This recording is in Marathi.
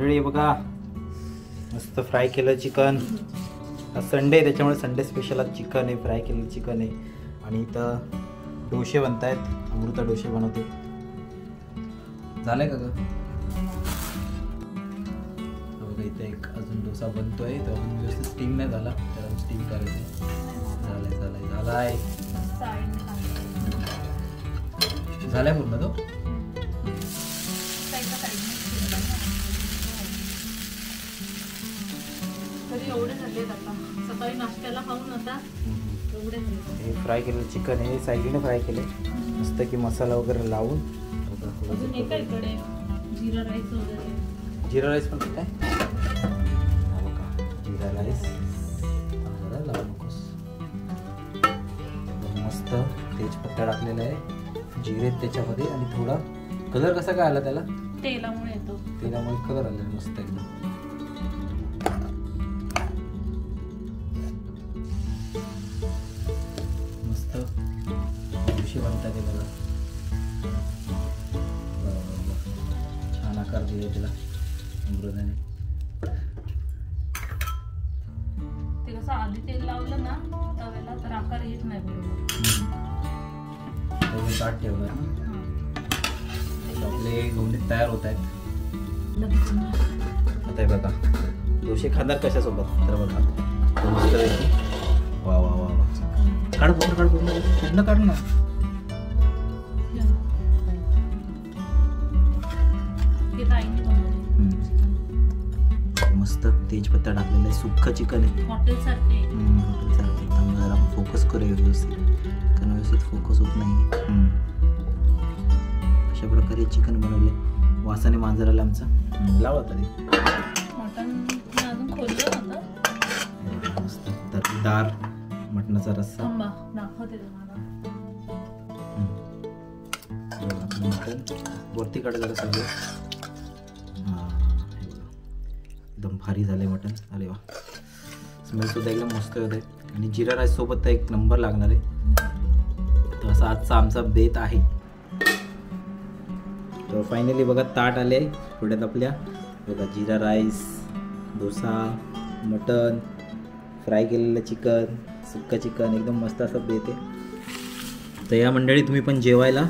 मंडळी बघा, मस्त फ्राय केलं चिकन. आज संडे आहे त्याच्यामुळे संडे स्पेशल आज चिकन आहे, फ्राय केलेलं चिकन आहे. आणि इथं डोसे बनत आहेत, अमृता डोसे बनवते. झालंय का ग? बघा इथे एक अजून डोसा बनतोय, तो अजून व्यवस्थित स्टीम नाही झाला, त्याला स्टीम करायचं. झालाय पूर्ण तो. एवढे झाले आता, सकाळी नाश्त्याला खाऊन आता एवढे झाले. हे फ्राय केलेलं चिकन आहे, साईडने फ्राय केले मस्त की मसाला वगैरे लावून. अजून एका इकडे जिरा राईस वगैरे. जिरा राईस पण काय जिरा राईस लावू नकोस. मस्त तेजपत्ता टाकलेला आहे, जिरे त्याच्यामध्ये, आणि थोडा कलर कसा काय आला त्याला? तेलामुळे येतो, तेलामुळे कलर आला मस्त एकदम. मस्त डोसे बनतात ते बघा. छान आकार दिले त्याला अमृताने. ते कसं आधी तेल लावलं ना तव्याला तर आकार येत नाही बरोबर. ताट ठेवलं आपले गोंडे तयार होत आहेत. आता हे बघा डोसे खाणार कशासोबत तर बघा मस्त पैकी. वा वा वा वा, काढ पूर्ण काढ ना. मस्त तेजपत्ता टाकलेला आहे, सुक्क चिकन आहे, हॉटेल सारखे. जरा फोकस करूया व्यवस्थित, कारण व्यवस्थित फोकस होत नाही. अशा प्रकारे चिकन बनवले, वासाने मांजराला आमचा लावा तरी. मटण अजून खोललं नव्हतं. मस्त तर्रीदार मटणाचा रस्सा. दाखवते तुम्हाला. मटण वरती काढा जरा सगळं. एकदम भारी झालंय मटण. अरे वा, स्मेल सुद्धा एकदम मस्त होते. आणि जिरा राईस सोबत तर एक नंबर लागणार आहे. तर असा आजचा आमचा बेत आहे. तर फायनली बघा ताट आले थोड्यात आपल्या. बघा जिरा राईस, डोसा, मटण, फ्राय केलेलं चिकन, सुक्का चिकन, एकदम मस्त असं बेत आहे. तर या मंडळी तुम्ही पण जेवायला